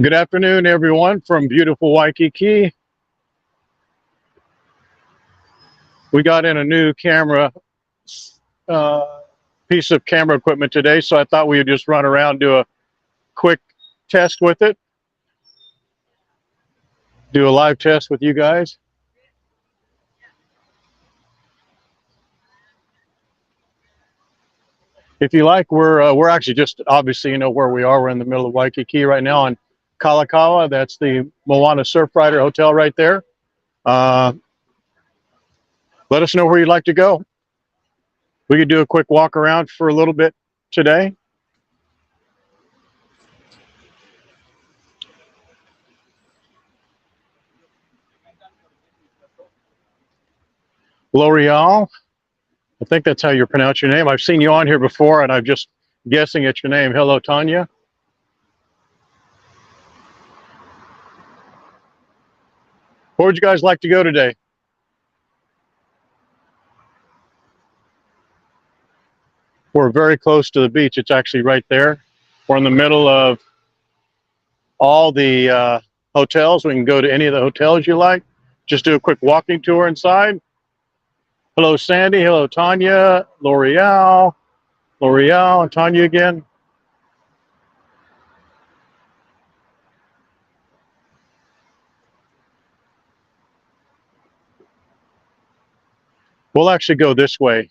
Good afternoon, everyone, from beautiful Waikiki. We got in a new camera, piece of camera equipment today, so I thought we would just run around, do a quick test with it, do a live test with you guys. If you like, we're actually just obviously where we are. We're in the middle of Waikiki right now on Kalakaua. That's the Moana Surfrider Hotel right there. Let us know where you'd like to go. We could do a quick walk around for a little bit today. L'Oreal, I think that's how you pronounce your name. I've seen you on here before, and I'm just guessing it's your name. Hello, Tanya. Where would you guys like to go today? We're very close to the beach. It's actually right there. We're in the middle of all the hotels. We can go to any of the hotels you like. Just do a quick walking tour inside. Hello, Sandy. Hello, Tanya. L'Oreal. L'Oreal and Tanya again. We'll actually go this way.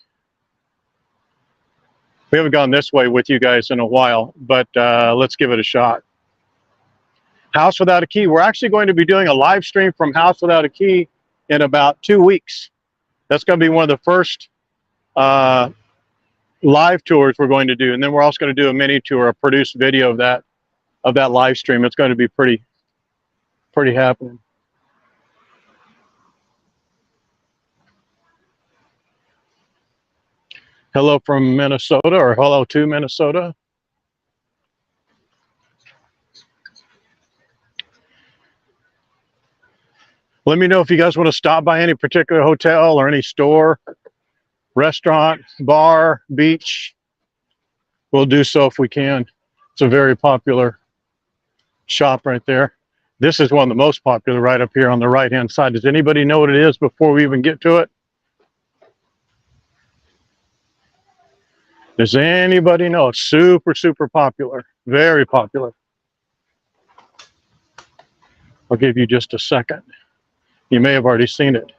We haven't gone this way with you guys in a while, but let's give it a shot. House Without a Key. We're actually going to be doing a live stream from House Without a Key in about 2 weeks. That's going to be one of the first live tours we're going to do, and then we're also going to do a mini tour, a produced video of that live stream. It's going to be pretty happening. Hello from Minnesota, or hello to Minnesota. Let me know if you guys want to stop by any particular hotel or any store, restaurant, bar, beach. We'll do so if we can. It's a very popular shop right there. This is one of the most popular right up here on the right-hand side. Does anybody know what it is before we even get to it? Does anybody know? It's super, super popular. Very popular. I'll give you just a second. You may have already seen it.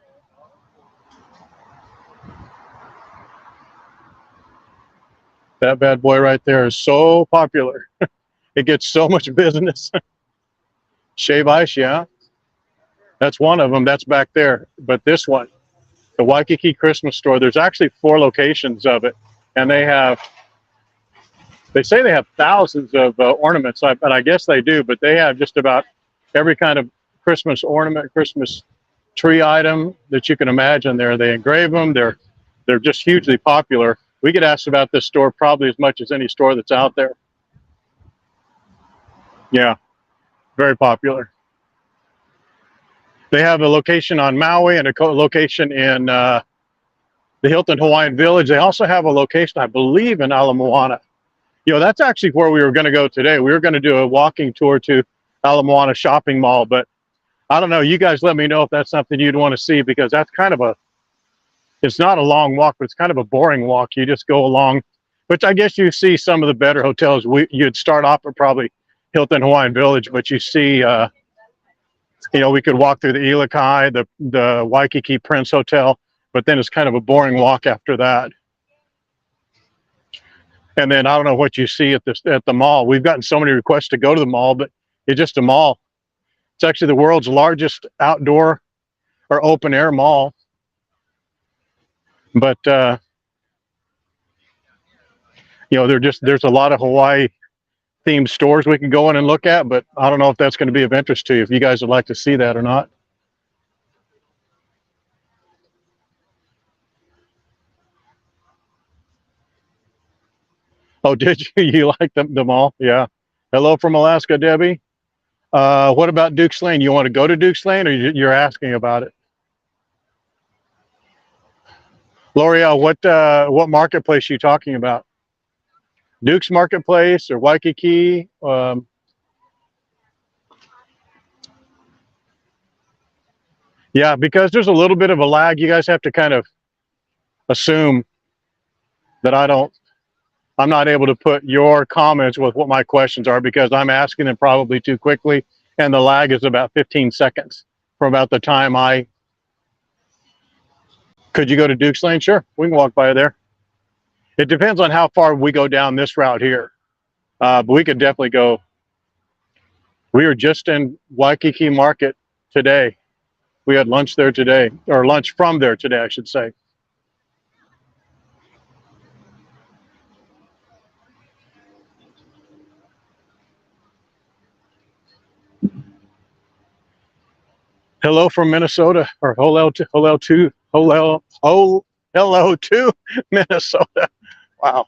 That bad boy right there is so popular. It gets so much business. Shave Ice, yeah. That's one of them. That's back there. But this one, the Waikiki Christmas store, there's actually 4 locations of it. And they say they have thousands of ornaments, and I guess they do, but they have just about every kind of Christmas ornament, Christmas tree item that you can imagine there. They engrave them. They're just hugely popular. We get asked about this store probably as much as any store that's out there. Yeah, very popular. They have a location on Maui and a location in the Hilton Hawaiian Village. They also have a location, I believe, in Ala Moana. That's actually where we were going to go today. We were going to do a walking tour to Ala Moana shopping mall, but I don't know. You guys let me know if that's something you'd want to see, because that's kind of it's not a long walk, but it's kind of a boring walk. You just go along, which I guess you see some of the better hotels. You'd start off at probably Hilton Hawaiian Village, but you see You know, we could walk through the Ilokai, the Waikiki Prince Hotel, but then it's kind of a boring walk after that. And then I don't know what you see at the mall. We've gotten so many requests to go to the mall, but it's just a mall. It's actually the world's largest outdoor or open air mall. But you know, there's a lot of Hawaii themed stores we can go in and look at, but I don't know if that's going to be of interest to you, if you guys would like to see that or not. Oh, did you? You like the mall? Yeah. Hello from Alaska, Debbie. What about Duke's Lane? You want to go to Duke's Lane, or you're asking about it? L'Oreal, what marketplace are you talking about? Duke's Marketplace or Waikiki? Yeah, because there's a little bit of a lag. You guys have to kind of assume that I'm not able to put your comments with what my questions are, because I'm asking them probably too quickly, and the lag is about 15 seconds from about the time Could you go to Duke's Lane? Sure, we can walk by there. It depends on how far we go down this route here, but we could definitely go. We were just in Waikiki Market today. We had lunch there today, or lunch from there today, I should say. Hello from Minnesota, or hello to Minnesota. Wow.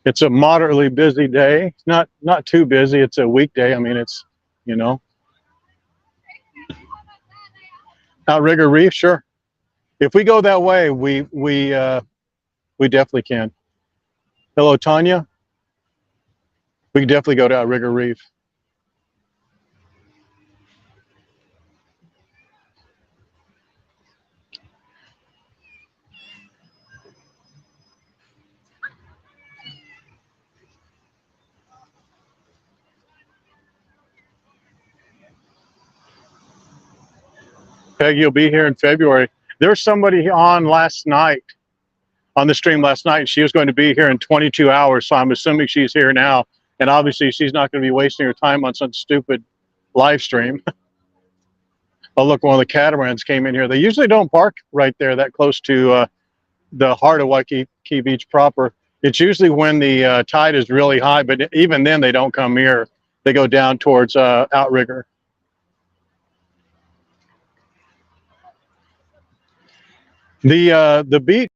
It's a moderately busy day. Not too busy. It's a weekday. I mean, it's, you know. Outrigger Reef, sure. If we go that way, we definitely can. Hello, Tanya. We can definitely go to Outrigger Reef. Peggy will be here in February. There's somebody on the stream last night, and she was going to be here in 22 hours, so I'm assuming she's here now. And obviously, she's not going to be wasting her time on some stupid live stream. Oh, look, one of the catamarans came in here. They usually don't park right there that close to the heart of Waikiki Beach proper. It's usually when the tide is really high, but even then they don't come here. They go down towards Outrigger. The beach,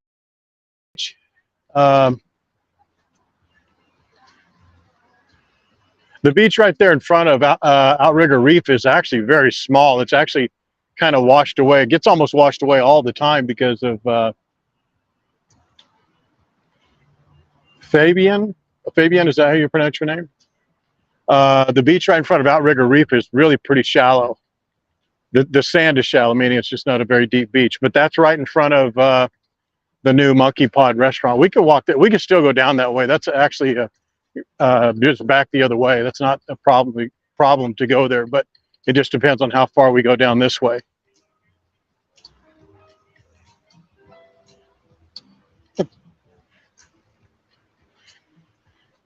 the beach right there in front of Outrigger Reef is actually very small. It's actually kind of washed away. It gets almost washed away all the time because of Fabian. Fabian, is that how you pronounce your name? The beach right in front of Outrigger Reef is really pretty shallow. The sand is shallow, meaning it's just not a very deep beach. But that's right in front of the new Monkey Pod restaurant. We could walk that. We could still go down that way. That's actually just back the other way. That's not a problem to go there, but it just depends on how far we go down this way.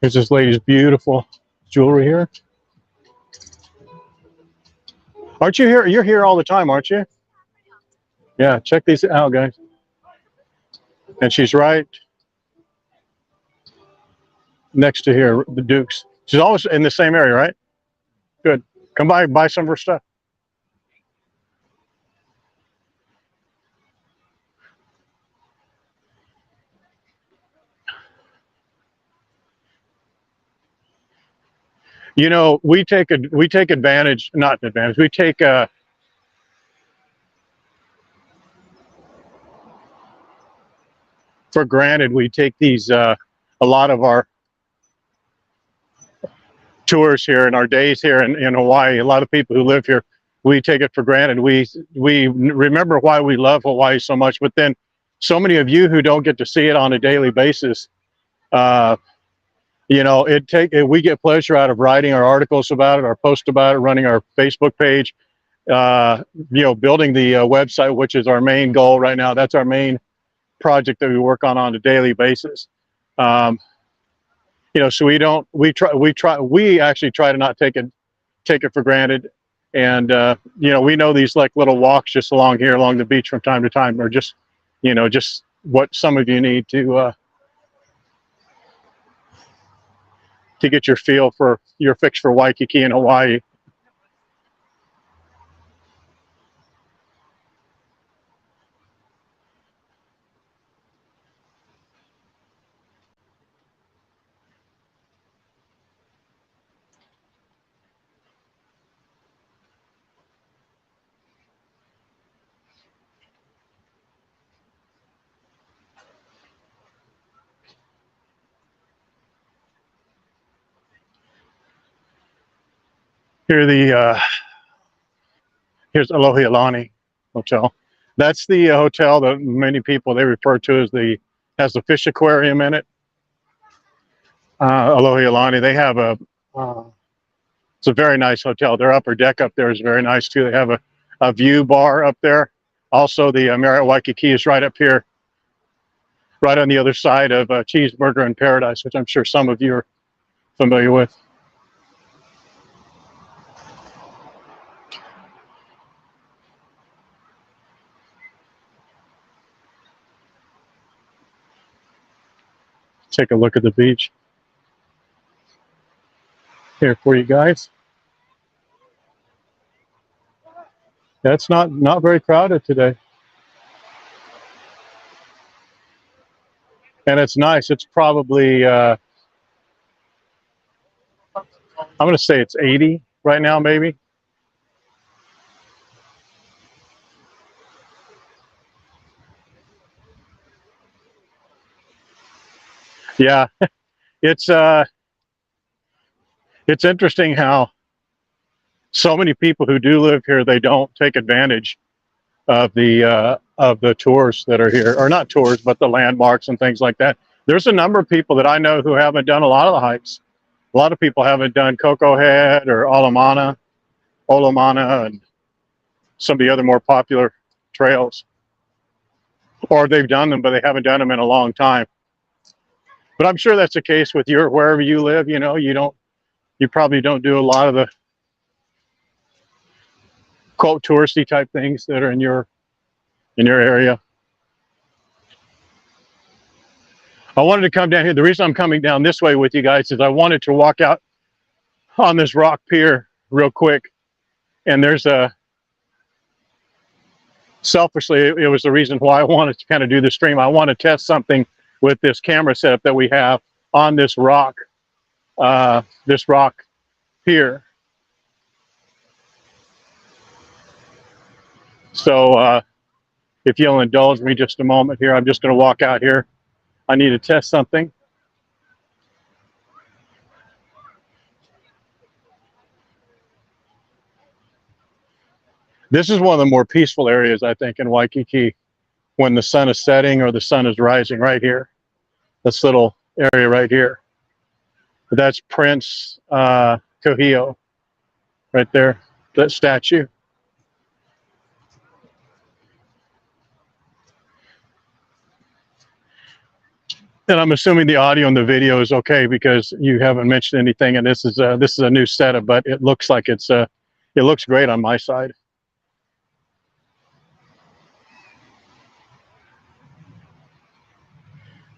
Here's this lady's beautiful jewelry here. Aren't you here? You're here all the time, aren't you? Yeah, check these out, guys. And she's right next to here, the Dukes. She's always in the same area, right? Good. Come by, buy some of her stuff. You know, we take advantage, not advantage. We take for granted. We take these a lot of our tours here and our days here in Hawaii. A lot of people who live here, we take it for granted. We remember why we love Hawaii so much, but then so many of you who don't get to see it on a daily basis, You know, we get pleasure out of writing our articles about it, our posts about it, running our Facebook page, you know, building the website, which is our main goal right now. That's our main project that we work on a daily basis. You know, so we actually try to not take it for granted. And you know, we know these like little walks just along here along the beach from time to time are just, you know, just what some of you need to get your feel for your fix for Waikiki and Hawaii. Here here's Aloha Ilani Hotel. That's the hotel that many people they refer to as has the fish aquarium in it. Aloha Ilani. They have it's a very nice hotel. Their upper deck up there is very nice too. They have a view bar up there. Also, the Marriott Waikiki is right up here, right on the other side of Cheeseburger in Paradise, which I'm sure some of you are familiar with. Take a look at the beach here for you guys. That's not very crowded today. And it's nice. It's probably, I'm going to say it's 80 right now, maybe. Yeah, it's interesting how so many people who do live here, they don't take advantage of the tours that are here, or not tours, but the landmarks and things like that. There's a number of people that I know who haven't done a lot of the hikes. A lot of people haven't done Coco Head or Olomana, and some of the other more popular trails, or they've done them, but they haven't done them in a long time. But I'm sure that's the case with wherever you live. You know, you probably don't do a lot of the quote touristy type things that are in your area. I wanted to come down here. The reason I'm coming down this way with you guys is I wanted to walk out on this rock pier real quick. And there's selfishly, it was the reason why I wanted to kind of do the stream. I want to test something with this camera setup that we have on this rock pier. So if you'll indulge me just a moment here, I'm just going to walk out here. I need to test something. This is one of the more peaceful areas, I think, in Waikiki when the sun is setting or the sun is rising right here. This little area right here. That's Prince Kohio right there, that statue. And I'm assuming the audio and the video is okay because you haven't mentioned anything. And this is a new setup, but it looks like it looks great on my side.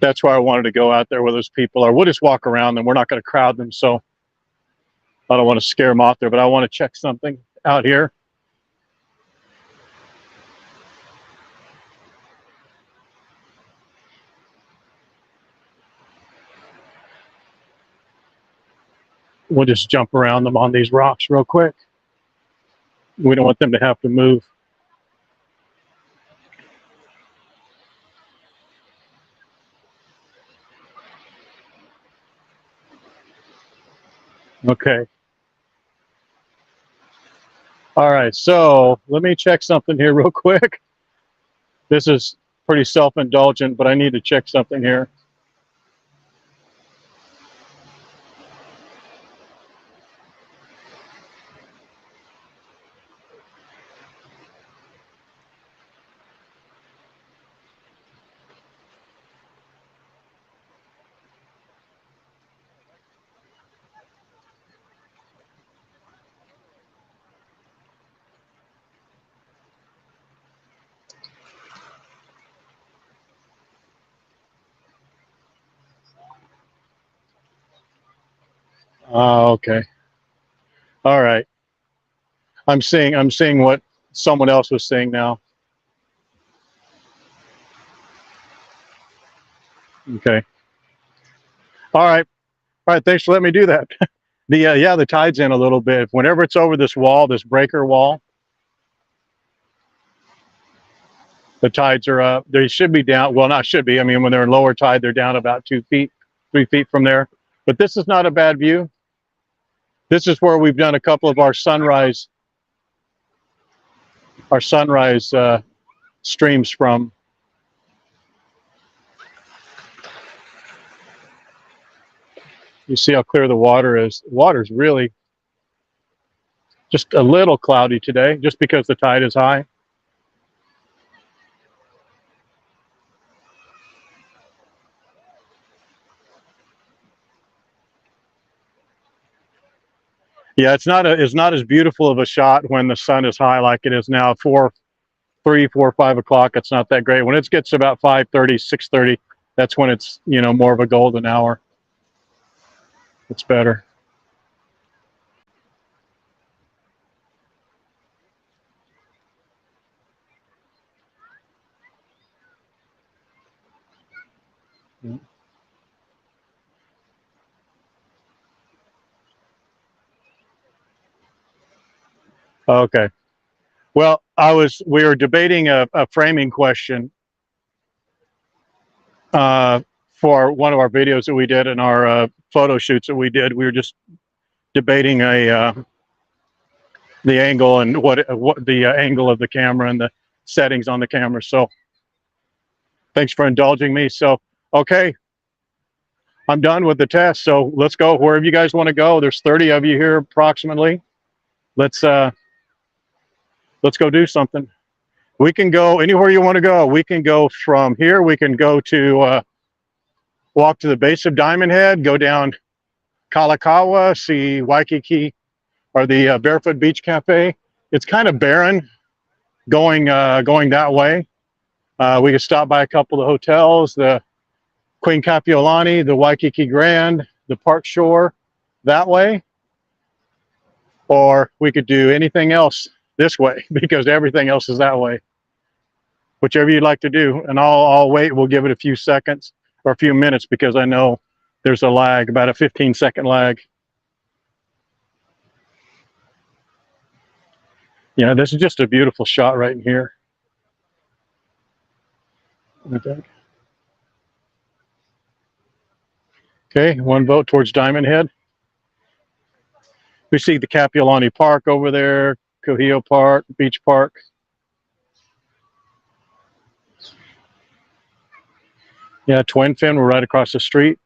That's why I wanted to go out there where those people are. We'll just walk around them. We're not going to crowd them, so I don't want to scare them off there. But I want to check something out here. We'll just jump around them on these rocks real quick. We don't want them to have to move. Okay. All right, so let me check something here real quick. This is pretty self-indulgent, but I need to check something here. Okay. All right. I'm seeing what someone else was saying now. Okay. All right. All right. Thanks for letting me do that. The yeah, the tide's in a little bit. Whenever it's over this wall, this breaker wall, the tides are up. They should be down. Well, not should be. I mean, when they're in lower tide, they're down about 2 feet, 3 feet from there. But this is not a bad view. This is where we've done a couple of our sunrise streams from. You see how clear the water is. The water's really just a little cloudy today, just because the tide is high. Yeah, it's not as beautiful of a shot when the sun is high like it is now. 5 o'clock. It's not that great. When it gets about 5:30, 6:30, that's when it's more of a golden hour. It's better. Okay. Well, we were debating a framing question uh, for one of our videos that we did in our photo shoots that we did. We were just debating the angle and what the angle of the camera and the settings on the camera. So thanks for indulging me. So okay, I'm done with the test. So let's go wherever you guys want to go. There's 30 of you here approximately. Let's go do something. We can go anywhere you want to go. We can go from here. We can go to walk to the base of Diamond Head, go down Kalakaua, see Waikiki or the Barefoot Beach Cafe. It's kind of barren going that way. We could stop by a couple of hotels, the Queen Kapiolani, the Waikiki Grand, the Park Shore that way, or we could do anything else this way because everything else is that way. Whichever you'd like to do, and I'll wait. We'll give it a few seconds or a few minutes because I know there's a lag, about a 15-second lag. Yeah, this is just a beautiful shot right in here. Okay, one vote towards Diamond Head. We see the Kapiolani Park over there, Kuhio Park, Beach Park. Yeah, Twin Fin, we're right across the street,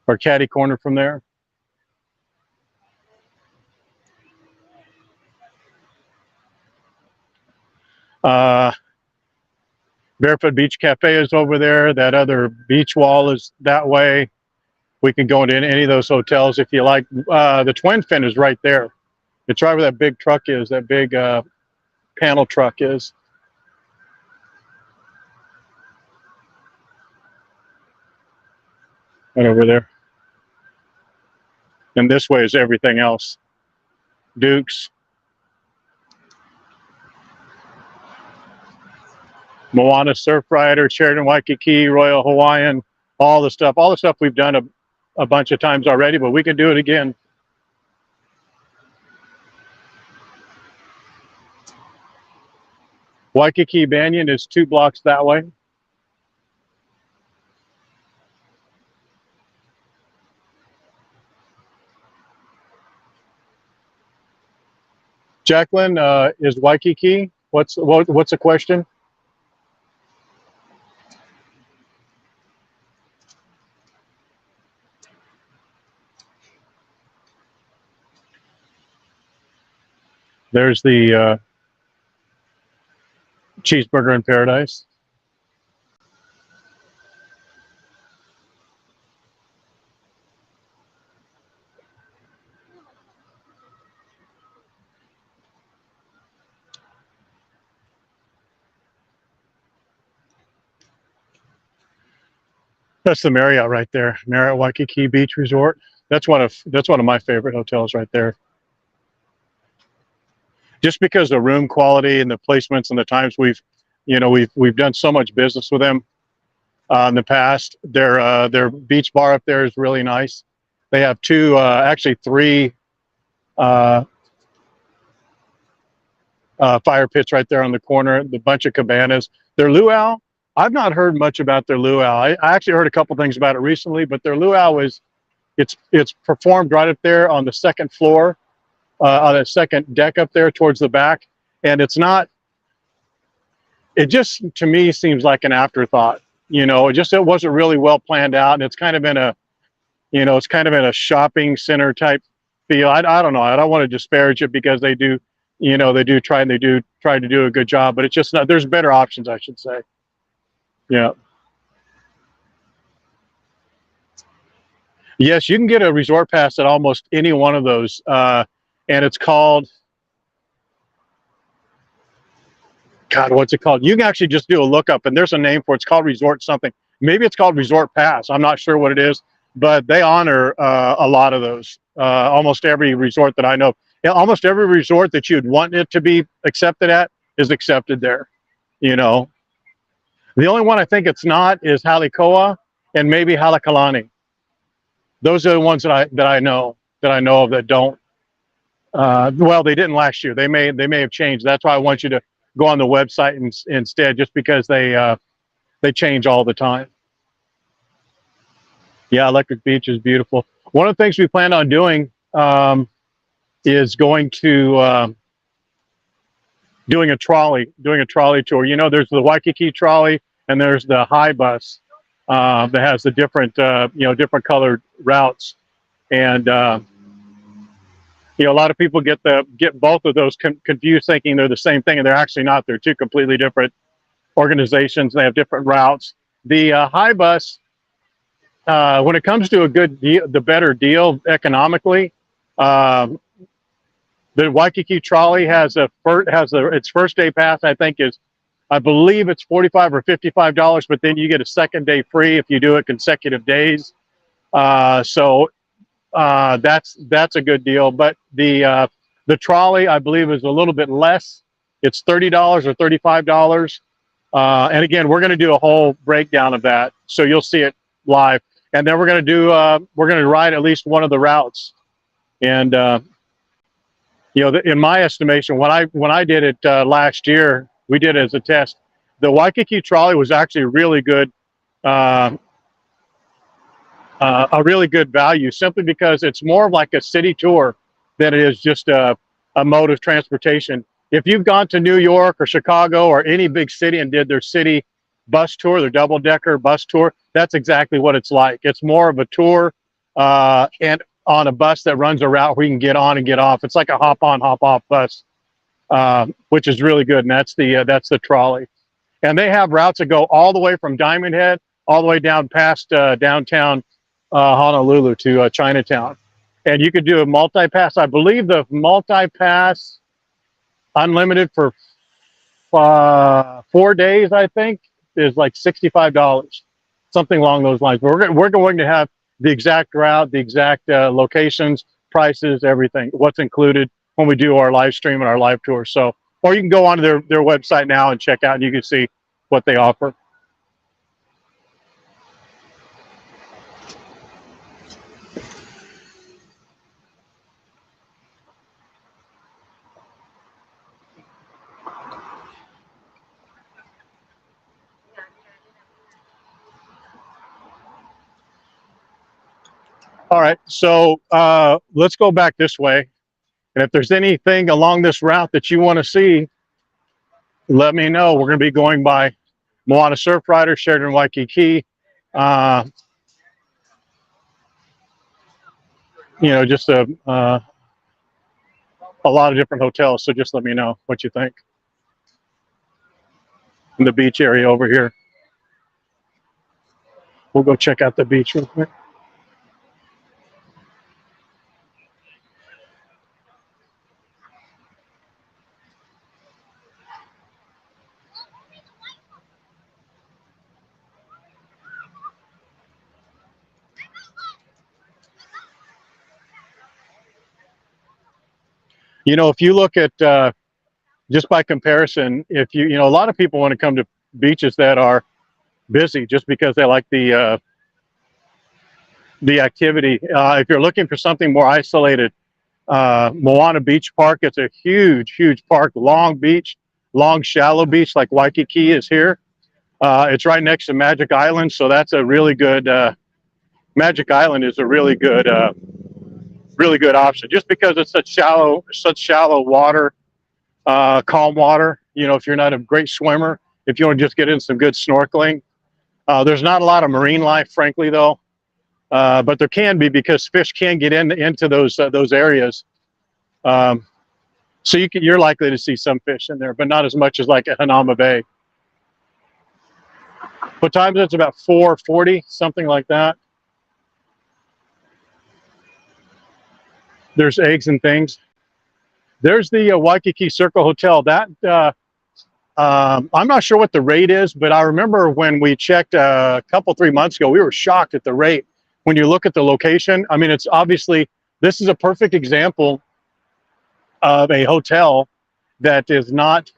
or catty corner from there. Barefoot Beach Cafe is over there. That other beach wall is that way. We can go into any of those hotels if you like. The Twin Fin is right there. It's right where that big truck is, that big panel truck is. Right over there. And this way is everything else. Duke's, Moana Surf Rider, Sheridan Waikiki, Royal Hawaiian, all the stuff we've done a bunch of times already, but we can do it again. Waikiki Banyan is 2 blocks that way. Jacqueline, is Waikiki? What's the question? There's the cheeseburger in paradise. That's the Marriott right there, Marriott Waikiki Beach Resort. That's one of my favorite hotels right there. Just because the room quality and the placements and the times we've done so much business with them in the past. Their beach bar up there is really nice. They have two, actually three fire pits right there on the corner. The bunch of cabanas. Their luau. I've not heard much about their luau. I actually heard a couple things about it recently, but their luau it's performed right up there on the second floor, on the second deck up there towards the back, and it's not. It just to me seems like an afterthought. It wasn't really well planned out, and it's kind of in a it's kind of in a shopping center type feel. I don't know. I don't want to disparage it because they do, they do try to do a good job, but it's just not. There's better options, I should say. Yeah. Yes, you can get a resort pass at almost any one of those, and it's called. God, what's it called? You can actually just do a lookup, and there's a name for it. It's called Resort something. Maybe it's called Resort Pass. I'm not sure what it is, but they honor a lot of those. Almost every resort that I know, almost every resort that you'd want it to be accepted at is accepted there. You know, the only one I think it's not is Halikoa and maybe Halakalani. Those are the ones that I know of that don't. Well, they didn't last year. They may have changed. That's why I want you to go on the website instead, just because they change all the time. Yeah, Electric Beach is beautiful. One of the things we plan on doing is going to doing a trolley tour. There's the Waikiki trolley and there's the high bus that has the different different colored routes, and a lot of people get both of those confused, thinking they're the same thing, and they're actually not. They're two completely different organizations. They have different routes. The high bus, when it comes to a good deal, the better deal economically, the Waikiki trolley has its first day pass. I believe it's $45 or $55, but then you get a second day free if you do it consecutive days. So that's a good deal. But the trolley, I believe, is a little bit less. It's $30 or $35. And again, we're going to do a whole breakdown of that, so you'll see it live. And then we're going to ride at least one of the routes. And in my estimation, when I did it last year, we did it as a test. The Waikiki trolley was actually really good. A really good value, simply because it's more of like a city tour than it is just a mode of transportation. If you've gone to New York or Chicago or any big city and did their city bus tour, their double-decker bus tour, that's exactly what it's like. It's more of a tour and on a bus that runs a route where you can get on and get off. It's like a hop-on, hop-off bus, which is really good, and that's the trolley. And they have routes that go all the way from Diamond Head all the way down past downtown Honolulu to Chinatown. And you could do a multi-pass. I believe the multi-pass unlimited for 4 days, I think, is like $65, something along those lines. But we're going to have the exact route, the exact locations, prices, everything, what's included when we do our live stream and our live tour. So, or you can go onto their website now and check out, and you can see what they offer. All right, so let's go back this way. And if there's anything along this route that you want to see, let me know. We're going to be going by Moana Surf Rider, Sheraton Waikiki. Just a lot of different hotels. So just let me know what you think. In the beach area over here. We'll go check out the beach real quick. You know, if you look at just by comparison, if you know, a lot of people want to come to beaches that are busy just because they like the activity. If you're looking for something more isolated, Moana Beach Park, it's a huge, huge park, long beach, long, shallow beach like Waikiki is here. It's right next to Magic Island, so that's a really good, Magic Island is a really good option just because it's such shallow water, calm water. You know, if you're not a great swimmer, if you want to just get in some good snorkeling. There's not a lot of marine life, frankly, though. But there can be because fish can get into those areas. So you're likely to see some fish in there, but not as much as like at Hanauma Bay. What time is it? It's about 4:40, something like that. There's eggs and things. There's the Waikiki Circle Hotel. That I'm not sure what the rate is, but I remember when we checked a couple, 3 months ago, we were shocked at the rate. When you look at the location, I mean, it's obviously, this is a perfect example of a hotel that is not,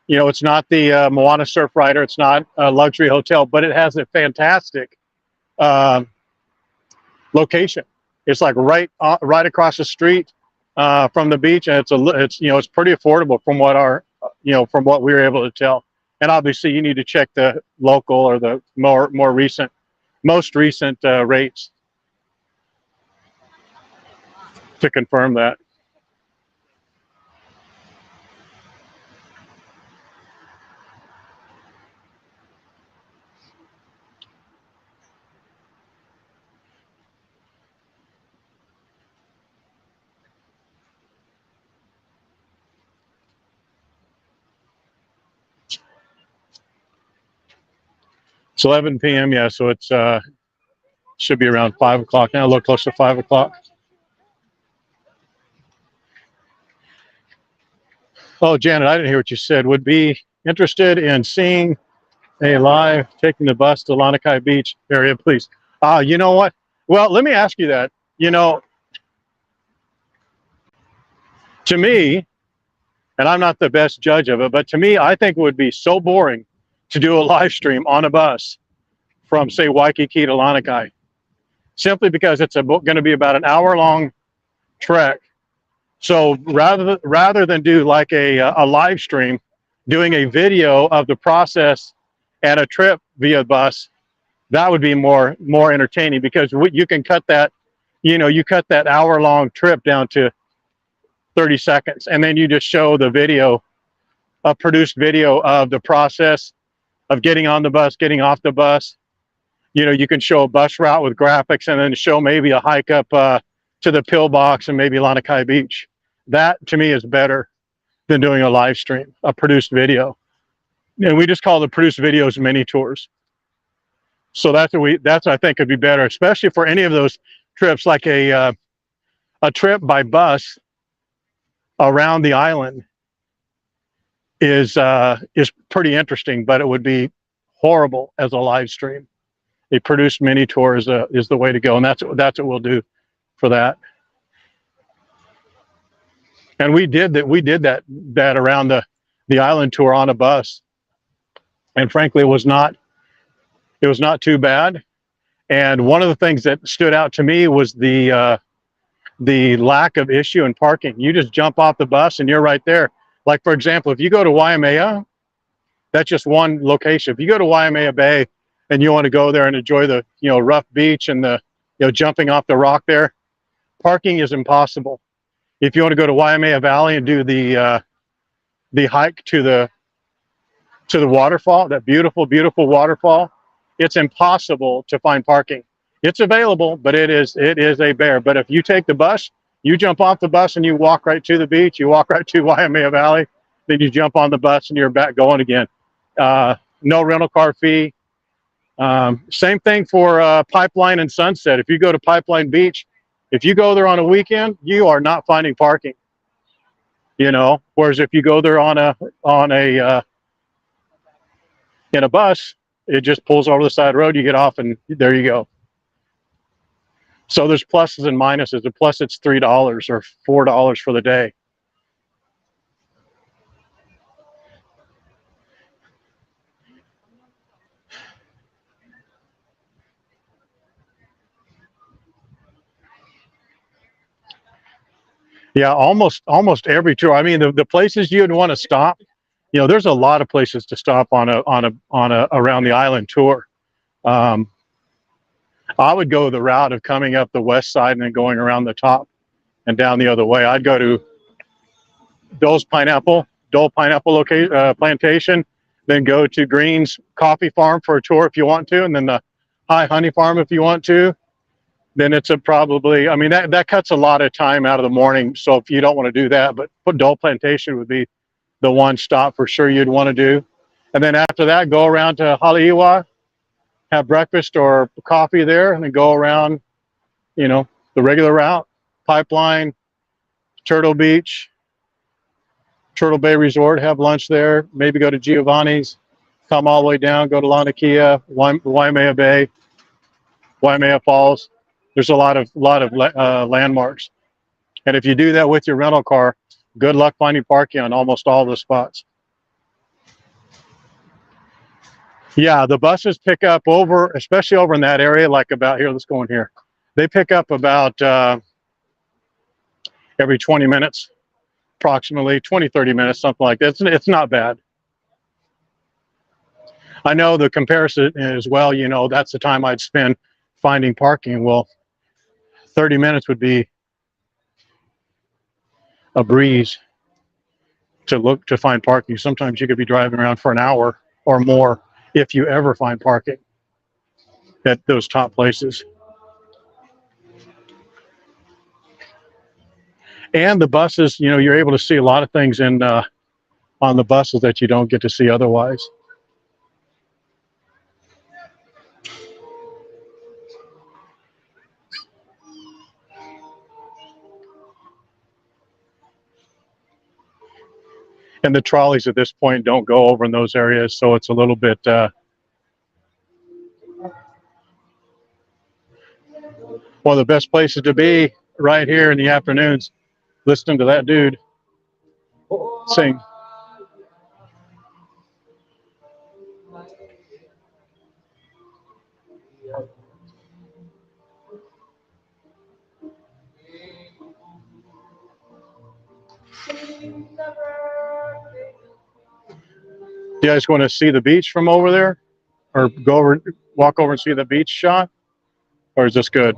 you know, it's not the Moana Surfrider, it's not a luxury hotel, but it has a fantastic location. It's like right across the street from the beach, and it's you know, it's pretty affordable from what from what we were able to tell. And obviously, you need to check the local or the most recent rates to confirm that. It's 11 p.m. Yeah, so it's should be around 5 o'clock now. A little close to 5 o'clock. Oh, Janet, I didn't hear what you said. Would be interested in seeing a live taking the bus to Lanikai Beach area, please. You know what? Well, let me ask you that. You know, to me, and I'm not the best judge of it, but to me, I think it would be so boring to do a live stream on a bus from, say, Waikiki to Lanikai, simply because it's going to be about an hour-long trek. So rather than do like a live stream, doing a video of the process and a trip via bus, that would be more entertaining, because you can cut that, you cut that hour-long trip down to 30 seconds, and then you just show the video, a produced video of the process of getting on the bus, getting off the bus. You know, you can show a bus route with graphics, and then show maybe a hike up to the pillbox and maybe Lanikai Beach. That to me is better than doing a live stream, a produced video. And we just call the produced videos mini tours. So that's I think would be better, especially for any of those trips, like a trip by bus around the island is pretty interesting, but it would be horrible as a live stream. A produced mini tour is the way to go, and that's what we'll do for that. And we did that around the island tour on a bus, and frankly, it was not too bad. And one of the things that stood out to me was the lack of issue in parking. You just jump off the bus and you're right there. Like, for example, if you go to Waimea, that's just one location. If you go to Waimea Bay and you want to go there and enjoy the rough beach and the jumping off the rock there, parking is impossible. If you want to go to Waimea Valley and do the hike to the waterfall, that beautiful waterfall, it's impossible to find parking. It's available, but it is a bear. But if you take the bus, you jump off the bus and you walk right to the beach, you walk right to Waimea Valley, then you jump on the bus and you're back going again. No rental car fee. Same thing for Pipeline and Sunset. If you go to Pipeline Beach, if you go there on a weekend, you are not finding parking. Whereas if you go there on a in a bus, it just pulls over the side of the road, you get off, and there you go. So there's pluses and minuses. The plus, it's $3 or $4 for the day. Yeah, almost every tour. I mean, the places you'd want to stop, there's a lot of places to stop on a around the island tour. Um, I would go the route of coming up the west side and then going around the top and down the other way. I'd go to Dole Pineapple Plantation, then go to Green's Coffee Farm for a tour if you want to, and then the High Honey Farm if you want to. Then it's I mean, that cuts a lot of time out of the morning. So if you don't want to do that, but Dole Plantation would be the one stop for sure you'd want to do. And then after that, go around to Haleiwa, have breakfast or coffee there, and then go around, the regular route, Pipeline, Turtle Beach, Turtle Bay Resort, have lunch there, maybe go to Giovanni's, come all the way down, go to Lanikia, Waimea Bay, Waimea Falls. There's a lot of landmarks. And if you do that with your rental car, good luck finding parking on almost all the spots. Yeah, the buses pick up especially over in that area, like about here. Let's go in here. They pick up about every 20 minutes, approximately 20, 30 minutes, something like that. It's not bad. I know the comparison is, well, that's the time I'd spend finding parking. Well, 30 minutes would be a breeze to find parking. Sometimes you could be driving around for an hour or more if you ever find parking at those top places. And the buses, you're able to see a lot of things on the buses that you don't get to see otherwise. And the trolleys at this point don't go over in those areas, so it's a little bit one of the best places to be right here in the afternoons, listening to that dude sing. You guys want to see the beach from over there, or walk over and see the beach shot, or is this good?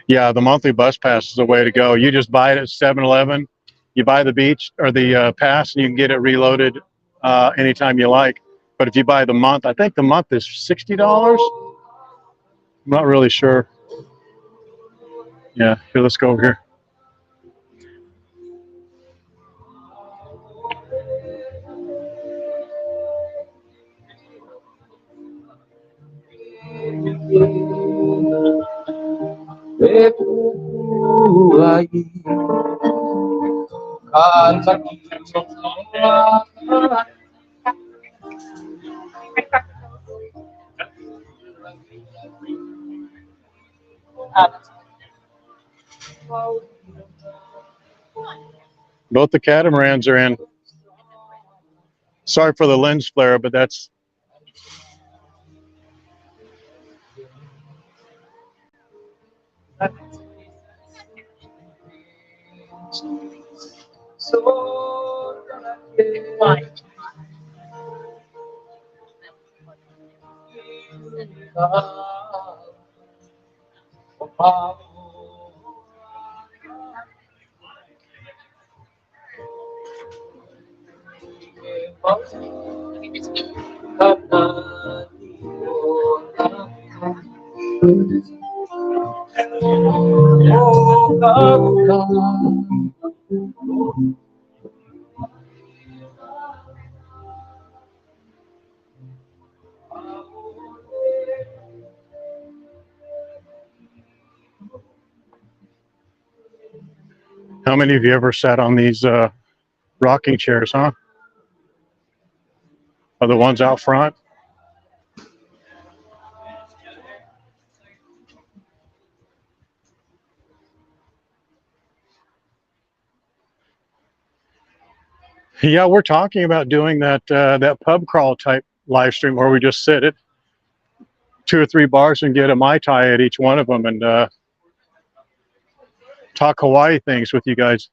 Yeah, the monthly bus pass is the way to go. You just buy it at 7-Eleven. You buy the beach or the pass, and you can get it reloaded anytime you like. But if you buy the month, I think the month is $60. I'm not really sure. Yeah, here, let's go over here. Both the catamarans are in. Sorry for the lens flare, but that's how many of you ever sat on these rocking chairs, huh? Are the ones out front? Yeah, we're talking about doing that pub crawl type live stream where we just sit it. 2 or 3 bars and get a Mai Tai at each one of them and talk Hawaii things with you guys.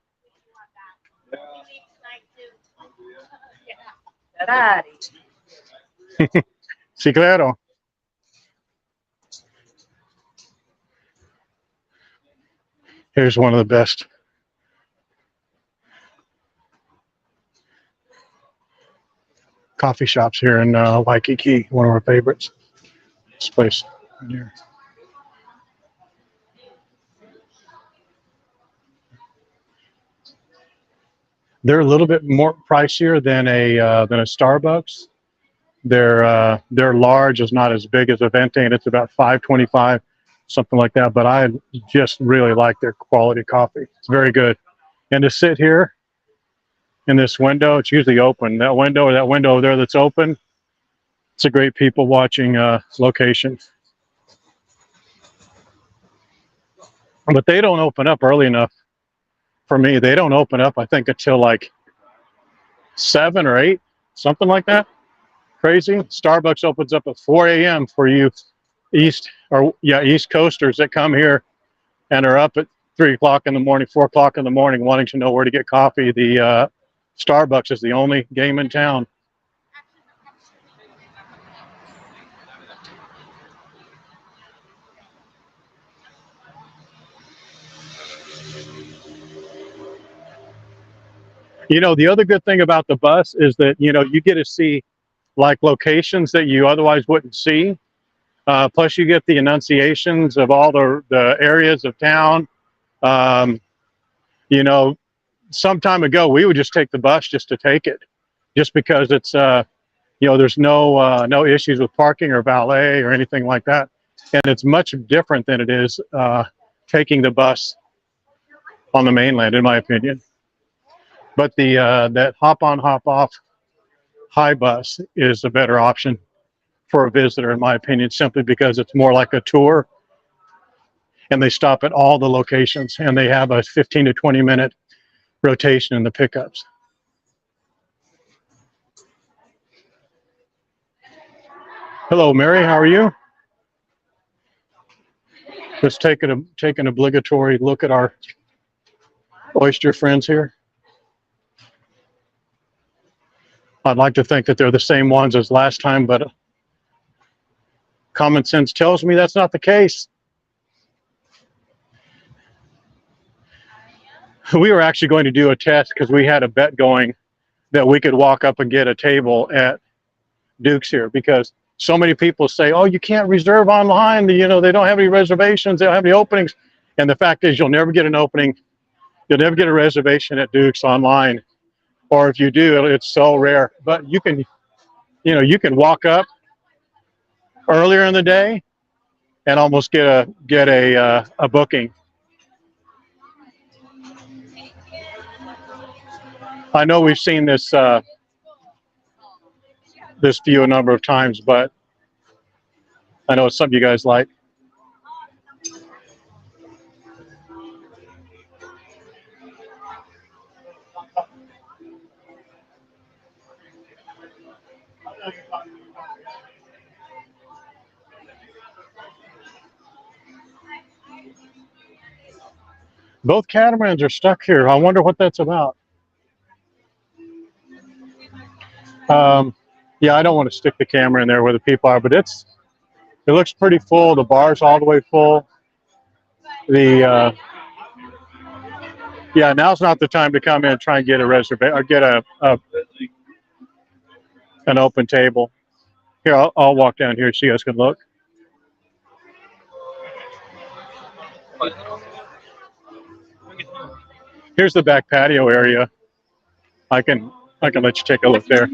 Sí, claro. Here's one of the best coffee shops here in Waikiki, one of our favorites. This place here. They're a little bit more pricier than a Starbucks. They're large, it's not as big as a Venti, and it's about $5.25, something like that. But I just really like their quality coffee. It's very good. And to sit here in this window, it's usually open. That window or that window over there that's open, it's a great people watching location. But they don't open up early enough for me. They don't open up, I think, until like 7 or 8, something like that. Crazy. Starbucks opens up at 4 a.m. for you East Coasters that come here and are up at 3 o'clock in the morning, 4 o'clock in the morning, wanting to know where to get coffee. The Starbucks is the only game in town. You know, the other good thing about the bus is that, you know, you get to see like locations that you otherwise wouldn't see. Plus you get the enunciations of all the areas of town. You know, some time ago, we would just take the bus just to take it, just because it's, you know, there's no issues with parking or valet or anything like that. And it's much different than it is taking the bus on the mainland, in my opinion. But that hop on, hop off high bus is a better option for a visitor, in my opinion, simply because it's more like a tour, and they stop at all the locations, and they have a 15 to 20 minute rotation in the pickups. Hello, Mary. How are you? Let's take an obligatory look at our oyster friends here. I'd like to think that they're the same ones as last time, but common sense tells me that's not the case. We were actually going to do a test because we had a bet going that we could walk up and get a table at Duke's here, because so many people say, oh, you can't reserve online. You know, they don't have any reservations. They don't have any openings. And the fact is, you'll never get an opening. You'll never get a reservation at Duke's online. Or if you do, it's so rare. But you can, you know, you can walk up earlier in the day and almost get a booking. I know we've seen this this view a number of times, but I know it's something you guys like. Both catamarans are stuck here. I wonder what that's about. Yeah, I don't want to stick the camera in there where the people are, but it looks pretty full. The bar's all the way full. Yeah, now's not the time to come in and try and get a reservation or get an open table. Here, I'll walk down here so you guys can look. Here's the back patio area. I can let you take a look there.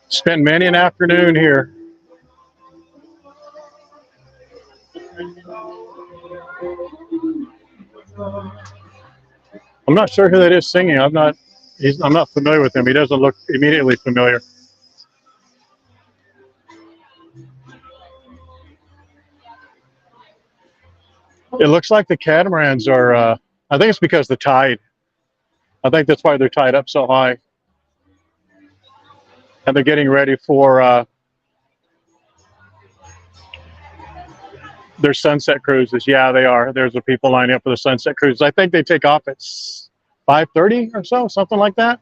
Spent many an afternoon here. I'm not sure who that is singing. I'm not familiar with him. He doesn't look immediately familiar. It looks like the catamarans are, I think it's because the tide. I think that's why they're tied up so high. And they're getting ready for their sunset cruises. Yeah, they are. There's the people lining up for the sunset cruises. I think they take off at 5:30 or so, something like that.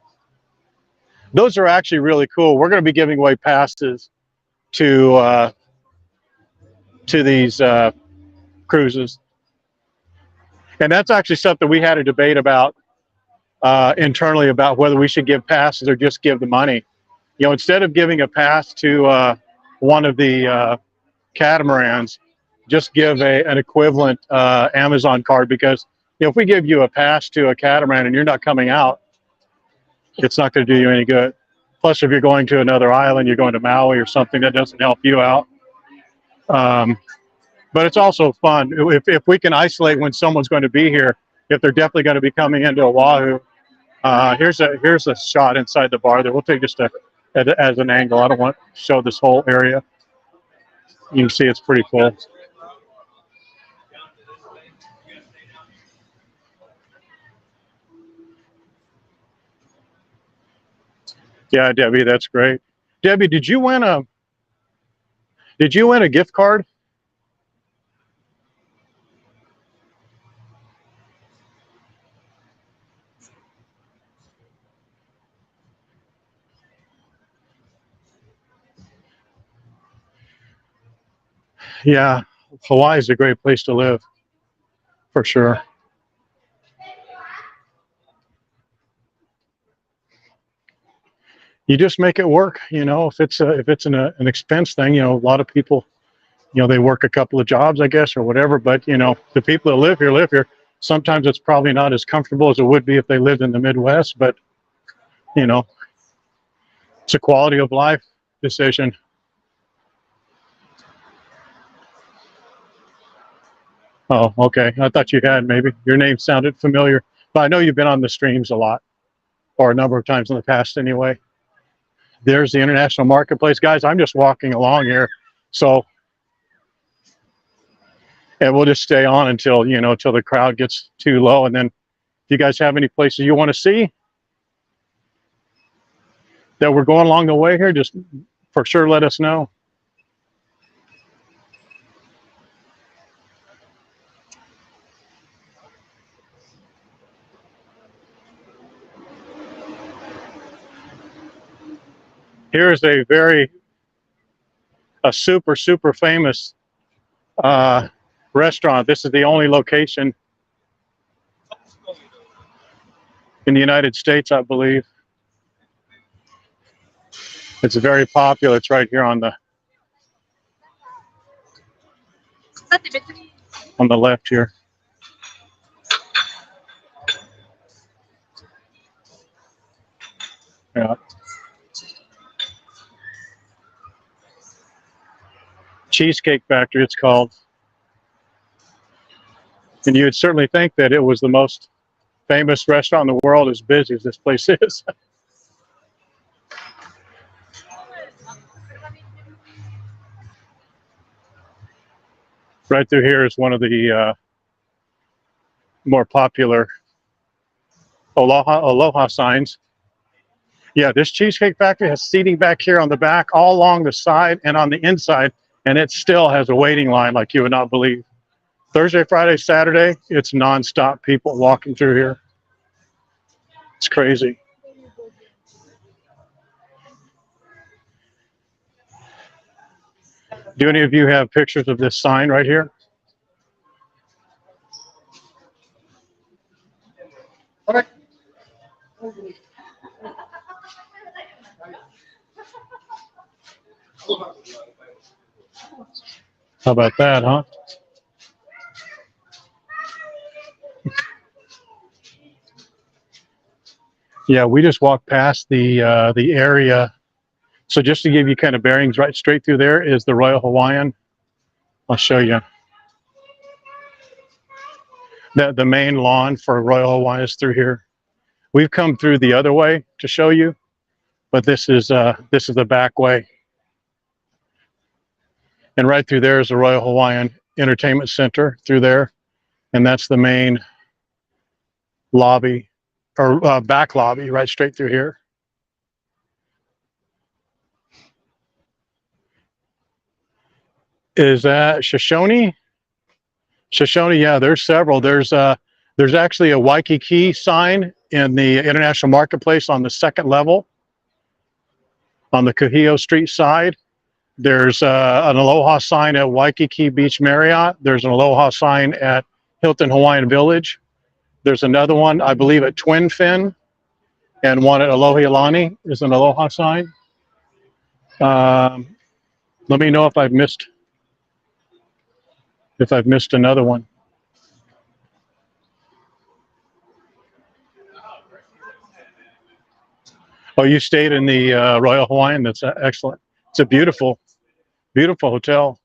Those are actually really cool. We're going to be giving away passes to these cruises, and that's actually something we had a debate about internally about whether we should give passes or just give the money. You know, instead of giving a pass to one of the catamarans, just give an equivalent Amazon card, because you know, if we give you a pass to a catamaran and you're not coming out, it's not going to do you any good. Plus, if you're going to another island, you're going to Maui or something, that doesn't help you out. But it's also fun if we can isolate when someone's going to be here, if they're definitely going to be coming into Oahu. Here's a shot inside the bar there. We'll take just as an angle. I don't want to show this whole area. You can see it's pretty cool. Yeah, Debbie, that's great. Debbie, did you win a gift card? Yeah, Hawaii is a great place to live, for sure. You just make it work, you know. If it's an expense thing, you know, a lot of people, you know, they work a couple of jobs, I guess, or whatever. But you know, the people that live here. Sometimes it's probably not as comfortable as it would be if they lived in the Midwest, but you know, it's a quality of life decision. Oh, okay. I thought you had, maybe your name sounded familiar, but I know you've been on the streams a lot, or a number of times in the past anyway. There's the International Marketplace. Guys, I'm just walking along here. So, and we'll just stay on until, you know, till the crowd gets too low. And then if you guys have any places you want to see that we're going along the way here, just for sure let us know. Here's a super famous restaurant. This is the only location in the United States, I believe. It's very popular. It's right here on the left here. Yeah. Cheesecake Factory, it's called. And you would certainly think that it was the most famous restaurant in the world, as busy as this place is. Right through here is one of the more popular Aloha signs. Yeah, this Cheesecake Factory has seating back here on the back, all along the side and on the inside, and it still has a waiting line like you would not believe. Thursday, Friday, Saturday, it's nonstop people walking through here. It's crazy. Do any of you have pictures of this sign right here? How about that, huh? Yeah, we just walked past the area. So just to give you kind of bearings, right straight through there is the Royal Hawaiian. I'll show you. The main lawn for Royal Hawaiian is through here. We've come through the other way to show you, but this is the back way. And right through there is the Royal Hawaiian Entertainment Center through there, and that's the main lobby or back lobby, right straight through here. Is that Shoshone? Shoshone, yeah, there's several. There's actually a Waikiki sign in the International Marketplace on the second level on the Kuhio Street side. There's an Aloha sign at Waikiki Beach Marriott. There's an Aloha sign at Hilton Hawaiian Village. There's another one, I believe, at Twin Fin, and one at Aloha Ilani is an Aloha sign. Let me know if I've missed another one. Oh, you stayed in the Royal Hawaiian. That's excellent. It's a beautiful, beautiful hotel.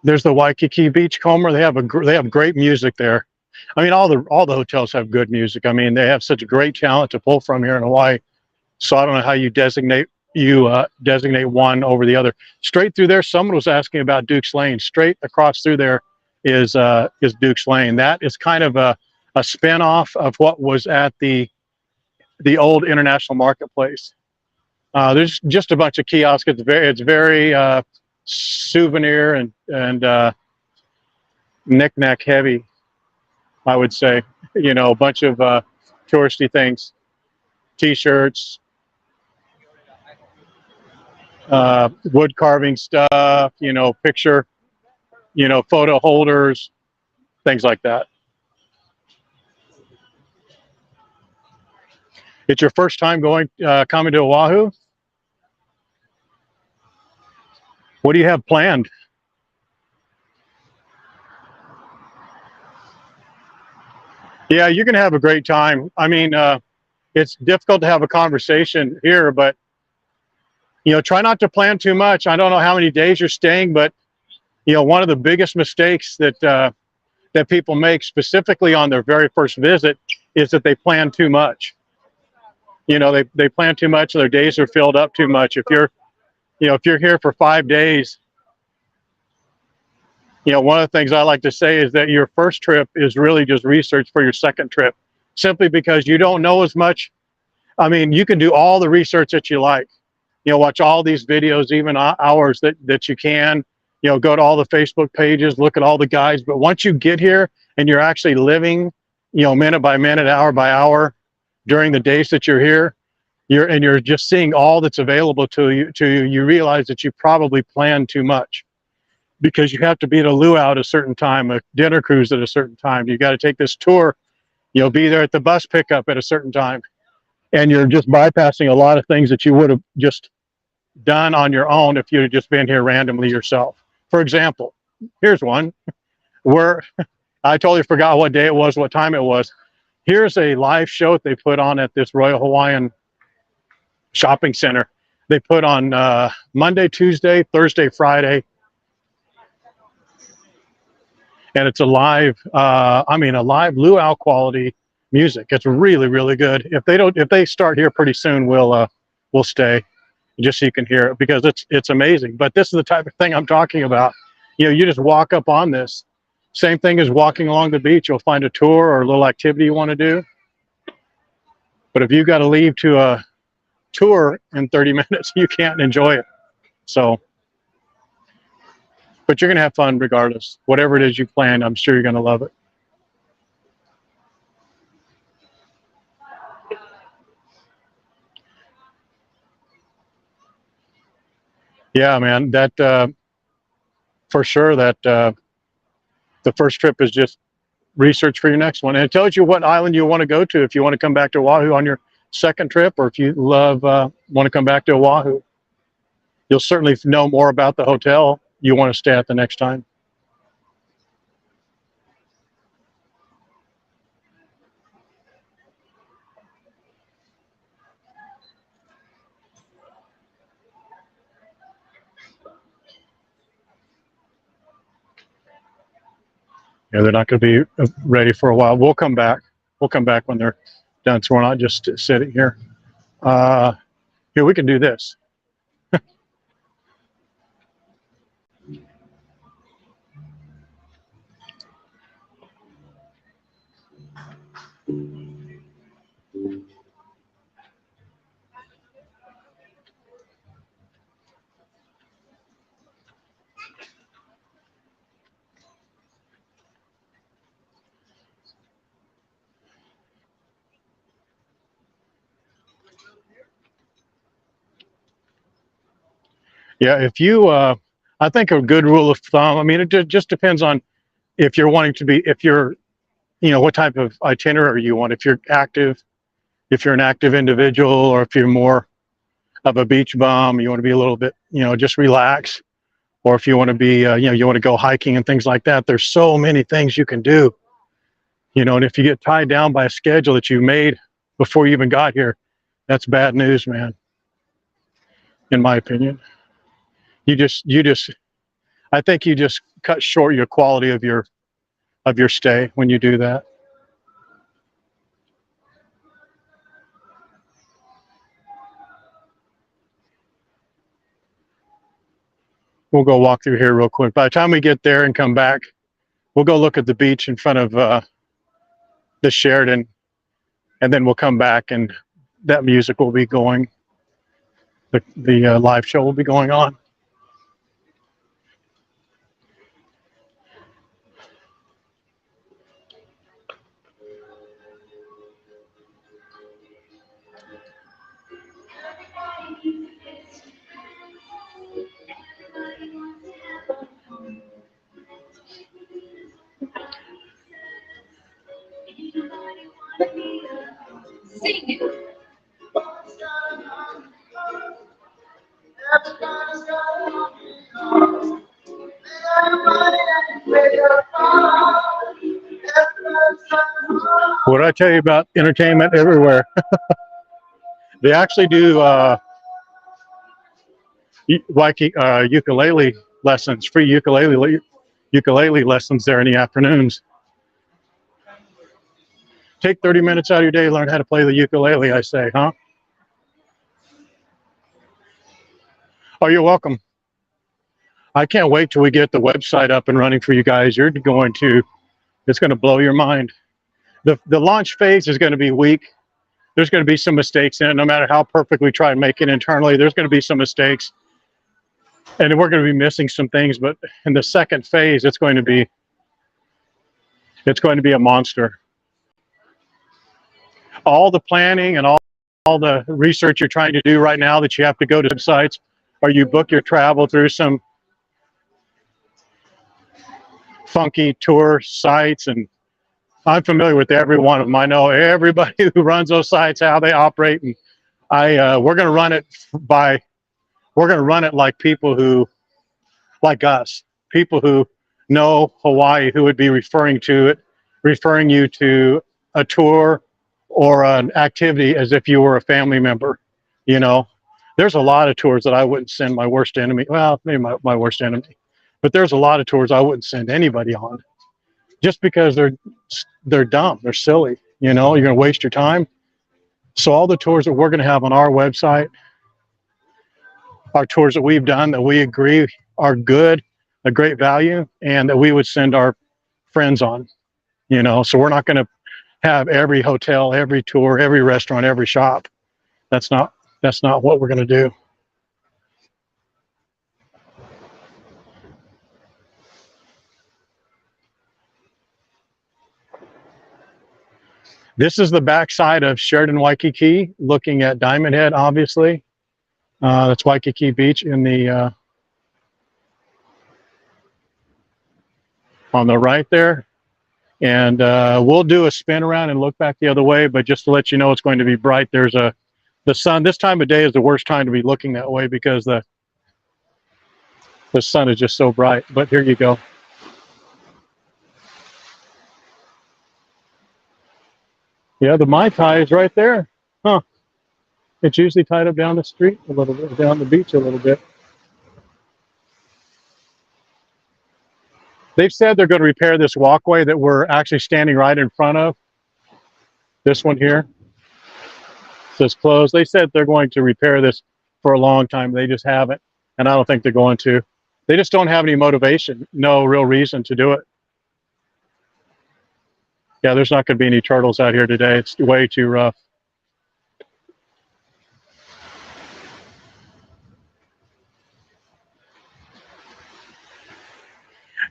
There's the Waikiki Beachcomber. They have great music there. I mean, all the hotels have good music. I mean, they have such great talent to pull from here in Hawaii. So I don't know how you designate one over the other. Straight through there, someone was asking about Duke's Lane. Straight across through there is Duke's Lane. That is kind of a spinoff of what was at the old International Marketplace. There's just a bunch of kiosks. It's very souvenir and knick-knack heavy, I would say. You know, a bunch of touristy things, T-shirts, wood carving stuff. You know, photo holders, things like that. It's your first time coming to Oahu? What do you have planned? Yeah, you're gonna have a great time. I mean, it's difficult to have a conversation here, but try not to plan too much. I don't know how many days you're staying, but one of the biggest mistakes that people make, specifically on their very first visit, is that they plan too much. They plan too much. Their days are filled up too much. If you're here for 5 days, one of the things I like to say is that your first trip is really just research for your second trip, simply because you don't know as much. I mean, you can do all the research that you like, watch all these videos, even hours that you can, go to all the Facebook pages, look at all the guides. But once you get here and you're actually living, minute by minute, hour by hour during the days that you're here, you're just seeing all that's available to you, you realize that you probably planned too much, because you have to be at a luau at a certain time, a dinner cruise at a certain time. You got to take this tour, be there at the bus pickup at a certain time. And you're just bypassing a lot of things that you would have just done on your own if you had just been here randomly yourself. For example, here's one where I totally forgot what day it was, what time it was. Here's a live show that they put on at this Royal Hawaiian shopping center. They put on Monday, Tuesday, Thursday, Friday. And it's a live luau quality music. It's really, really good. If they start here pretty soon, we'll stay just so you can hear it, because it's amazing. But this is the type of thing I'm talking about. You just walk up on this. Same thing as walking along the beach. You'll find a tour or a little activity you want to do. But if you got to leave to a tour in 30 minutes, you can't enjoy it. So, but you're going to have fun regardless. Whatever it is you plan, I'm sure you're going to love it. Yeah, man, that for sure, that the first trip is just research for your next one. And it tells you what island you want to go to if you want to come back to Oahu on your second trip, or if you want to come back to Oahu. You'll certainly know more about the hotel you want to stay at the next time. Yeah, they're not going to be ready for a while. We'll come back. We'll come back when they're done, so we're not just sitting here. Here, we can do this. Yeah, if you, I think a good rule of thumb, I mean, it just depends on if you're wanting to be, if you're, what type of itinerary you want. If you're active, if you're an active individual, or if you're more of a beach bum, you want to be a little bit, just relax. Or if you want to be, you want to go hiking and things like that. There's so many things you can do, and if you get tied down by a schedule that you made before you even got here, that's bad news, man, in my opinion. You just, I think you just cut short your quality of your stay when you do that. We'll go walk through here real quick. By the time we get there and come back, we'll go look at the beach in front of the Sheridan, and then we'll come back and that music will be going. The live show will be going on. What did I tell you about entertainment everywhere? They actually do Waikiki ukulele lessons, free ukulele lessons there in the afternoons. Take 30 minutes out of your day to learn how to play the ukulele, I say, huh? Oh, you're welcome. I can't wait till we get the website up and running for you guys. It's going to blow your mind. The launch phase is going to be weak. There's going to be some mistakes in it. No matter how perfect we try and make it internally, there's going to be some mistakes. And we're going to be missing some things. But in the second phase, it's going to be a monster. All the planning and all the research you're trying to do right now that you have to go to websites, or you book your travel through some funky tour sites, and I'm familiar with every one of them. I know everybody who runs those sites, how they operate, and we're going to run it like people who, like us, people who know Hawaii, who would be referring you to a tour or an activity as if you were a family member. There's a lot of tours that I wouldn't send my worst enemy. Well, maybe my worst enemy, but there's a lot of tours I wouldn't send anybody on, just because they're dumb, they're silly. You're going to waste your time. So all the tours that we're going to have on our website are tours that we've done that we agree are good, a great value, and that we would send our friends on. So we're not going to have every hotel, every tour, every restaurant, every shop. That's not what we're going to do. This is the backside of Sheridan Waikiki, looking at Diamond Head, obviously. That's Waikiki Beach in the on the right there. And we'll do a spin around and look back the other way, but just to let you know, it's going to be bright. There's the sun. This time of day is the worst time to be looking that way because the sun is just so bright. But here you go. Yeah, the Mai Tai is right there. Huh. It's usually tied up down the street a little bit, down the beach a little bit. They've said they're going to repair this walkway that we're actually standing right in front of. This one here says closed. They said they're going to repair this for a long time. They just haven't, and I don't think they're going to. They just don't have any motivation, no real reason to do it. Yeah, there's not going to be any turtles out here today. It's way too rough.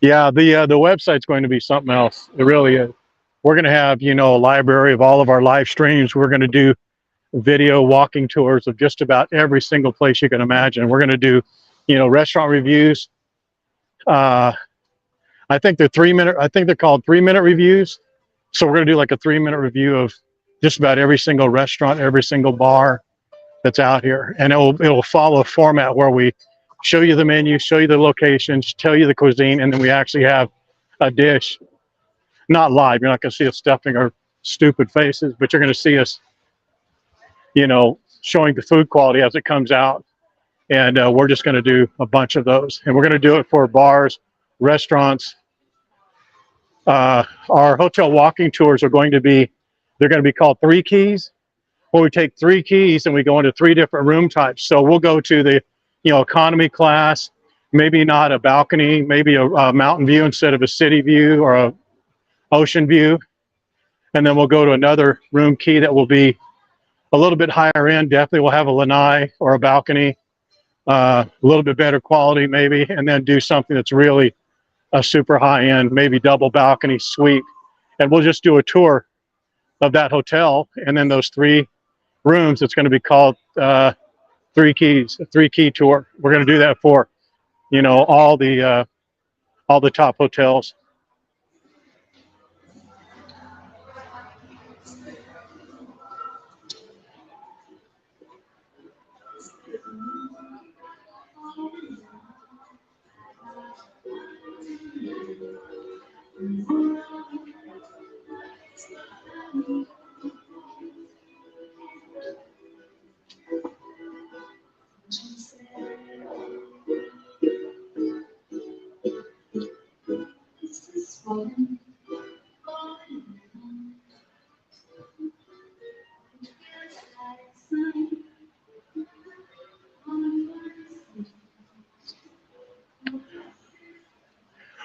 Yeah, the website's going to be something else. It really is. We're going to have, a library of all of our live streams. We're going to do video walking tours of just about every single place you can imagine. We're going to do restaurant reviews. Uh, I think they're 3 minute. I think they're called 3 minute reviews. So we're gonna do like a 3 minute review of just about every single restaurant, every single bar that's out here, and it will follow a format where we show you the menu, show you the locations, tell you the cuisine, and then we actually have a dish. Not live. You're not gonna see us stuffing our stupid faces, but you're gonna see us, showing the food quality as it comes out. And we're just going to do a bunch of those, and we're going to do it for bars, restaurants. Our hotel walking tours are going to be, they're going to be called 3 keys, where we take 3 keys and we go into 3 different room types. So we'll go to the, economy class, maybe not a balcony, maybe a mountain view instead of a city view or a ocean view. And then we'll go to another room key that will be a little bit higher end. Definitely we'll have a lanai or a balcony. A little bit better quality maybe, and then do something that's really a super high end, maybe double balcony suite. And we'll just do a tour of that hotel, and then those 3 rooms, it's going to be called 3 keys, a 3 key tour. We're going to do that for, all the top hotels.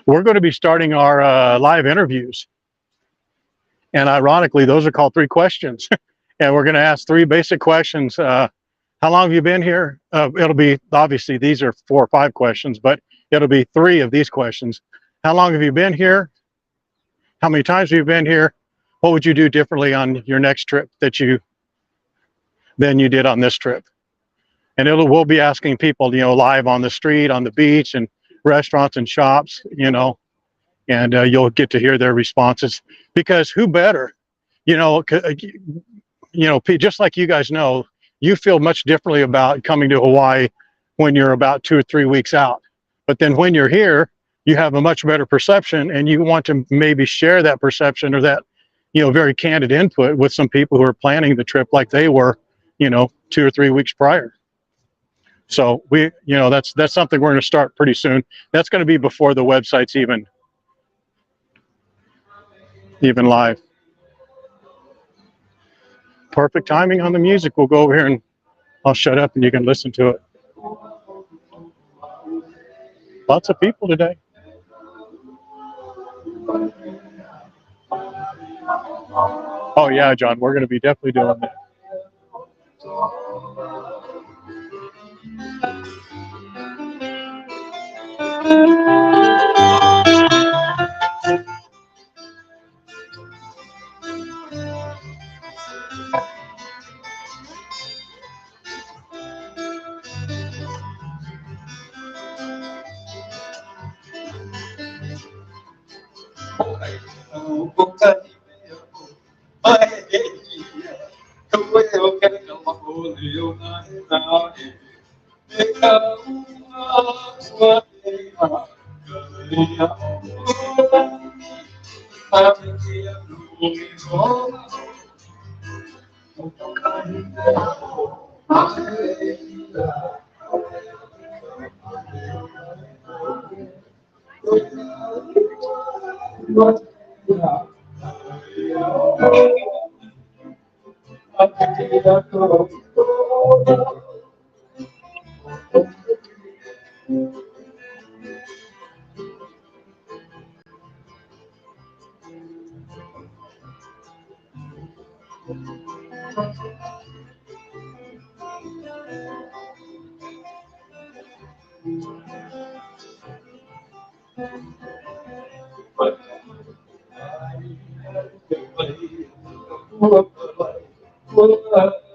We're going to be starting our live interviews. And ironically, those are called 3 questions. And we're going to ask 3 basic questions. How long have you been here? It'll be, obviously, these are 4 or 5 questions, but it'll be 3 of these questions. How long have you been here? How many times have you been here? What would you do differently on your next trip than you did on this trip? And we'll be asking people, live on the street, on the beach, and restaurants and shops, and you'll get to hear their responses, because who better, just like you guys know, you feel much differently about coming to Hawaii when you're about 2 or 3 weeks out. But then when you're here, you have a much better perception, and you want to maybe share that perception or that, very candid input with some people who are planning the trip like they were, 2 or 3 weeks prior. So that's something we're going to start pretty soon. That's going to be before the website's even live. Perfect timing on the music. We'll go over here and I'll shut up and you can listen to it. Lots of people today. Oh yeah, John, we're going to be definitely doing that.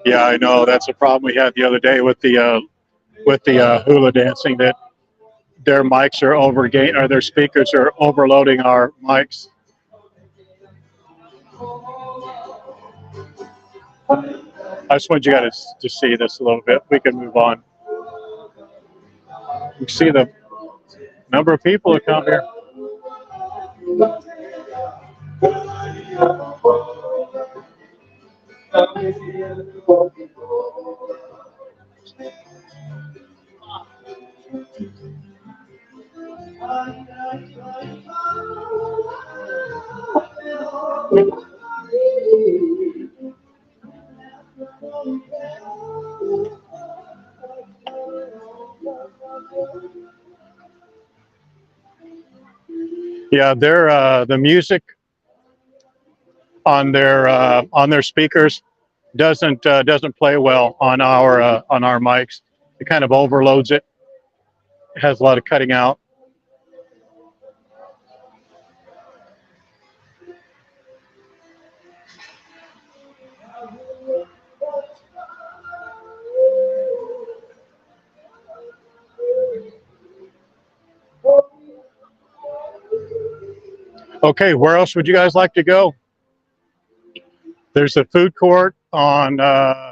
Yeah, I know. That's a problem we had the other day with the with the hula dancing that their mics are or their speakers are overloading our mics. I just want you guys to see this a little bit. We can move on. You see the number of people that come here. Yeah, they're the music on their speakers doesn't play well on our mics. It kind of overloads it. It has a lot of cutting out. Okay, where else would you guys like to go? There's a food court on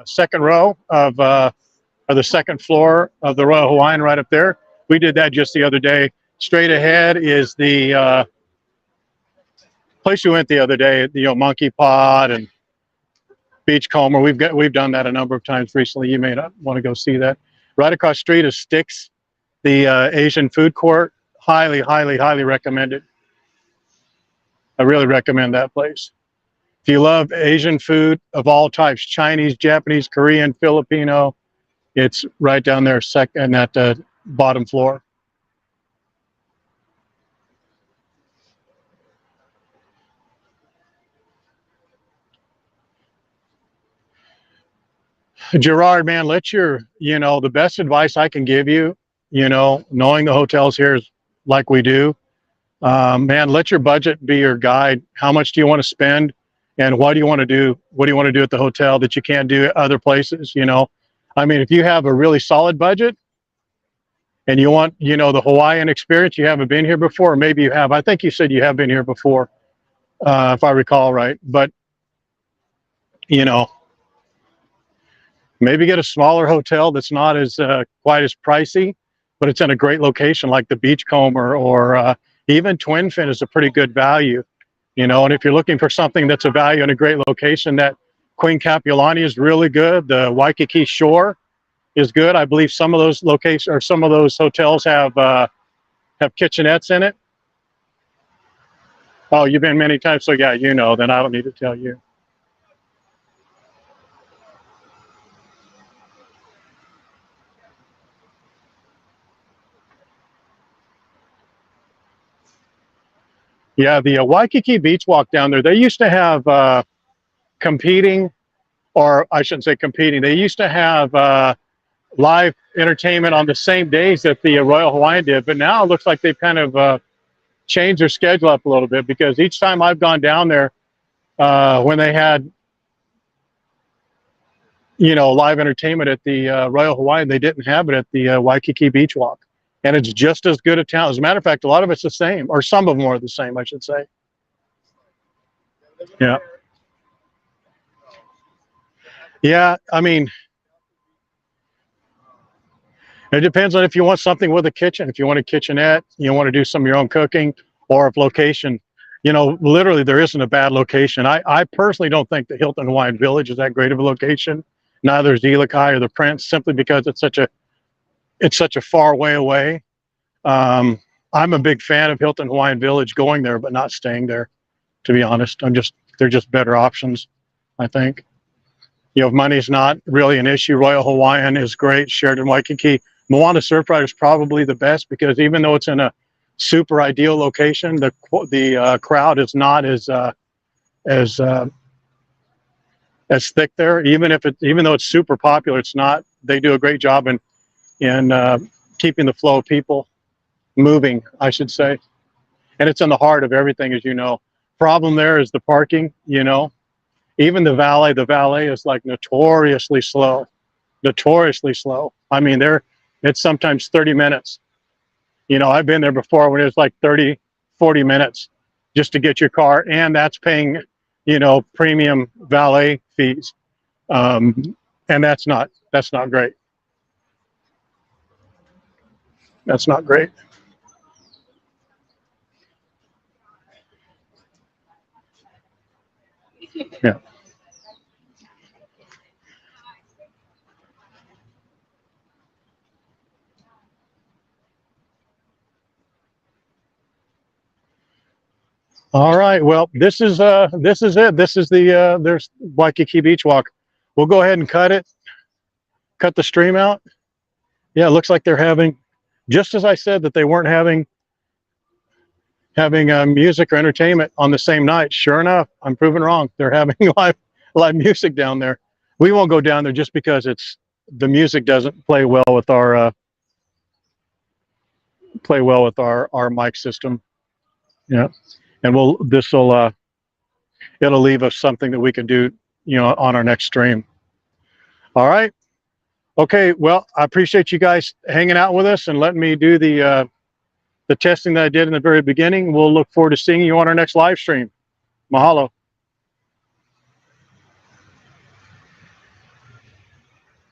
second row of or the second floor of the Royal Hawaiian right up there. We did that just the other day. Straight ahead is the place we went the other day, Monkey Pod and Beachcomber. We've done that a number of times recently. You may not want to go see that. Right across the street is Sticks, the Asian food court. Highly, highly, highly recommended. I really recommend that place. If you love Asian food of all types, Chinese, Japanese, Korean, Filipino, it's right down there second at the bottom floor. Gerard, man, the best advice I can give you, knowing the hotels here is like we do, man, let your budget be your guide. How much do you want to spend and what do you want to do? What do you want to do at the hotel that you can't do at other places? I mean, if you have a really solid budget and you want, the Hawaiian experience, you haven't been here before, or maybe you have. I think you said you have been here before, if I recall right. But, maybe get a smaller hotel that's not as quite as pricey, but it's in a great location like the Beachcomber or even Twin Fin is a pretty good value, and if you're looking for something that's a value in a great location, that Queen Kapiolani is really good. The Waikiki Shore is good. I believe some of those locations or some of those hotels have kitchenettes in it. Oh, you've been many times, so yeah, then I don't need to tell you. Yeah, the Waikiki Beach Walk down there, they used to have competing, or I shouldn't say competing, they used to have live entertainment on the same days that the Royal Hawaiian did, but now it looks like they've kind of changed their schedule up a little bit, because each time I've gone down there, when they had, live entertainment at the Royal Hawaiian, they didn't have it at the Waikiki Beach Walk. And it's just as good a town. As a matter of fact, a lot of it's the same, or some of them are the same, I should say. Yeah. Yeah, I mean, it depends on if you want something with a kitchen, if you want a kitchenette, you want to do some of your own cooking, or if location, literally there isn't a bad location. I personally don't think the Hilton Hawaiian Village is that great of a location. Neither is Elikai or the Prince, simply because it's such a far way away. I'm a big fan of Hilton Hawaiian Village, going there, but not staying there, to be honest. They're just better options, I think. If money's not really an issue, Royal Hawaiian is great. Sheraton Waikiki. Moana Surfrider is probably the best, because even though it's in a super ideal location, the crowd is not as thick there. Even though it's super popular, it's not. They do a great job in keeping the flow of people moving, I should say. And it's in the heart of everything, as you know. Problem there is the parking, Even the valet is like notoriously slow. I mean, It's sometimes 30 minutes. You know, I've been there before when it was like 30, 40 minutes just to get your car, and that's paying, you know, premium valet fees. And that's not great. That's not great. Yeah. All right. Well, this is it. This is the there's Waikiki Beach Walk. We'll go ahead and cut the stream out. Yeah, it looks like they're having, just as I said that they weren't having music or entertainment on the same night. Sure enough, I'm proven wrong. They're having live music down there. We won't go down there just because the music doesn't play well with our mic system. Yeah, and it'll leave us something that we can do, you know, on our next stream. All right. Okay. Well, I appreciate you guys hanging out with us and letting me do the testing that I did in the very beginning. We'll look forward to seeing you on our next live stream. Mahalo.